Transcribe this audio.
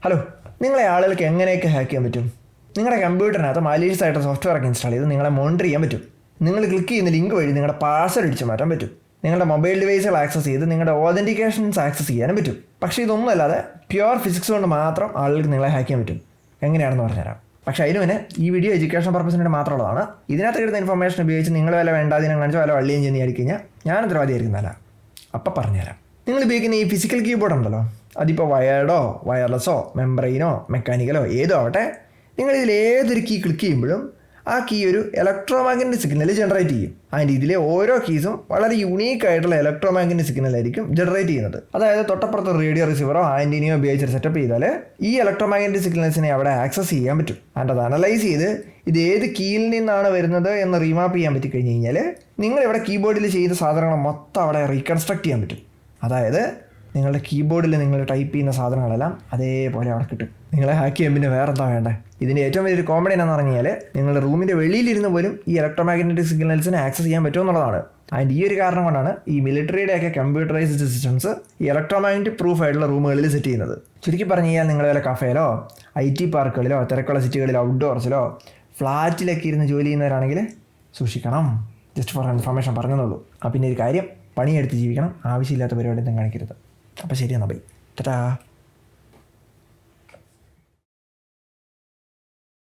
Hello, നിങ്ങളെ ആളുകൾക്ക് എങ്ങനെയൊക്കെ ഹാക്ക് ചെയ്യാൻ പറ്റും? നിങ്ങളുടെ കമ്പ്യൂട്ടറിനകത്ത് മാലീഷ്യസ് ആയിട്ട് സോഫ്റ്റ്വെയർ ഒക്കെ ഇൻസ്റ്റാൾ ചെയ്ത് നിങ്ങളെ മോണിറ്റർ ചെയ്യാൻ പറ്റും. നിങ്ങൾ ക്ലിക്ക് ചെയ്യുന്ന ലിങ്ക് വഴി നിങ്ങളുടെ പാസ്വേഡ് അടിച്ചു മാറ്റാൻ പറ്റും. നിങ്ങളുടെ മൊബൈൽ ഡിവൈസുകൾ ആക്സസ് ചെയ്ത് നിങ്ങളുടെ ഓതൻറ്റിക്കേഷൻസ് ആക്സസ് ചെയ്യാനും പറ്റും. പക്ഷേ ഇതൊന്നും അല്ലാതെ പ്യുവർ ഫിസിക്സ് കൊണ്ട് മാത്രം ആളുകൾക്ക് നിങ്ങളെ ഹാക്ക് ചെയ്യാൻ പറ്റും. എങ്ങനെയാണെന്ന് പറഞ്ഞുതരാം. പക്ഷേ അതിന് മുന്നേ ഈ വീഡിയോ എഡ്യൂക്കേഷൻ പർപ്പസിന് വേണ്ടി മാത്രമുള്ളതാണ്. ഇതിനകത്ത് കിട്ടുന്ന ഇൻഫർമേഷൻ ഉപയോഗിച്ച് നിങ്ങൾ വല്ല വേണ്ടാതിനും കാണിച്ചോ വല്ല വള്ളിയും ചെന്ന് അടിക്കഴിഞ്ഞാൽ ഞാൻ ഉത്തരവാദിയായിരിക്കുന്നതല്ല. അപ്പം പറഞ്ഞുതരാം. നിങ്ങൾ ഉപയോഗിക്കുന്ന ഈ ഫിസിക്കൽ കീബോർഡ് ഉണ്ടല്ലോ, അതിപ്പോൾ വയർഡോ വയർലെസ്സോ മെംബ്രെയിനോ മെക്കാനിക്കലോ ഏതോ ആവട്ടെ, നിങ്ങളിതിൽ ഏതൊരു കീ ക്ലിക്ക് ചെയ്യുമ്പോഴും ആ കീ ഒരു ഇലക്ട്രോ മാഗ്നറ്റിക് സിഗ്നൽ ജനറേറ്റ് ചെയ്യും. അതിൻ്റെ ഇതിലെ ഓരോ കീസും വളരെ യൂണീക്ക് ആയിട്ടുള്ള ഇലക്ട്രോ മാഗ്നറ്റിക് സിഗ്നലായിരിക്കും ജനറേറ്റ് ചെയ്യുന്നത്. അതായത് തൊട്ടപ്പുറത്ത് റേഡിയോ റിസീവറോ ആൻറ്റിനിയോ ഉപയോഗിച്ച് സെറ്റപ്പ് ചെയ്താൽ ഈ ഇലക്ട്രോ മാഗ്നറ്റിക് സിഗ്നൽസിനെ അവിടെ ആക്സസ് ചെയ്യാൻ പറ്റും. ആൻഡ് അത് അനലൈസ് ചെയ്ത് ഇത് ഏത് കീയിൽ നിന്നാണ് വരുന്നത് എന്ന് റീമാപ്പ് ചെയ്യാൻ പറ്റിക്കഴിഞ്ഞ് കഴിഞ്ഞാൽ നിങ്ങളിവിടെ കീബോർഡിൽ ചെയ്ത സാധനങ്ങൾ മൊത്തം അവിടെ റീകൺസ്ട്രക്ട് ചെയ്യാൻ പറ്റും. അതായത് നിങ്ങളുടെ കീബോർഡിൽ നിങ്ങൾ ടൈപ്പ് ചെയ്യുന്ന സാധനങ്ങളെല്ലാം അതേപോലെ അവിടെ കിട്ടും. നിങ്ങളെ ഹാക്ക് ചെയ്യാൻ പിന്നെ വേറെ എന്താ വേണ്ടേ? ഇതിൻ്റെ ഏറ്റവും വലിയൊരു കോമഡി എന്ന് പറഞ്ഞാൽ നിങ്ങളുടെ റൂമിൻ്റെ വെളിയിലിരുന്ന് പോലും ഈ ഇലക്ട്രോ മാഗ്നറ്റിക് സിഗ്നൽസിനെ ആക്സസ് ചെയ്യാൻ പറ്റുമെന്നുള്ളതാണ്. അതിൻ്റെ ഈ ഒരു കാരണം കൊണ്ടാണ് ഈ മിലിറ്ററിയുടെയൊക്കെ കമ്പ്യൂട്ടറൈസ്ഡ് സിസ്റ്റംസ് ഈ ഇലക്ട്രോ മാഗ്നറ്റിക് പ്രൂഫ് ആയിട്ടുള്ള റൂമുകളിൽ സെറ്റ് ചെയ്യുന്നത്. ചുരുക്കി പറഞ്ഞു കഴിഞ്ഞാൽ നിങ്ങൾ വല്ല കഫേയിലോ IT പാർക്കുകളിലോ തിരക്കുള്ള സിറ്റികളിലോ ഔട്ട്ഡോർസിലോ ഫ്ലാറ്റിലൊക്കെ ഇരുന്ന് ജോലി ചെയ്യുന്നവരാണെങ്കിൽ സൂക്ഷിക്കണം. ജസ്റ്റ് ഫോർ ഇൻഫർമേഷൻ പറഞ്ഞെന്നുള്ളൂ. പിന്നെ ഒരു കാര്യം, പണിയെടുത്ത് ജീവിക്കണം, ആവശ്യമില്ലാത്ത പരിപാടിയൊന്നും കാണിക്കരുത്. അപ്പോൾ ശരി എന്നാൽ ബൈ, ടാറ്റാ.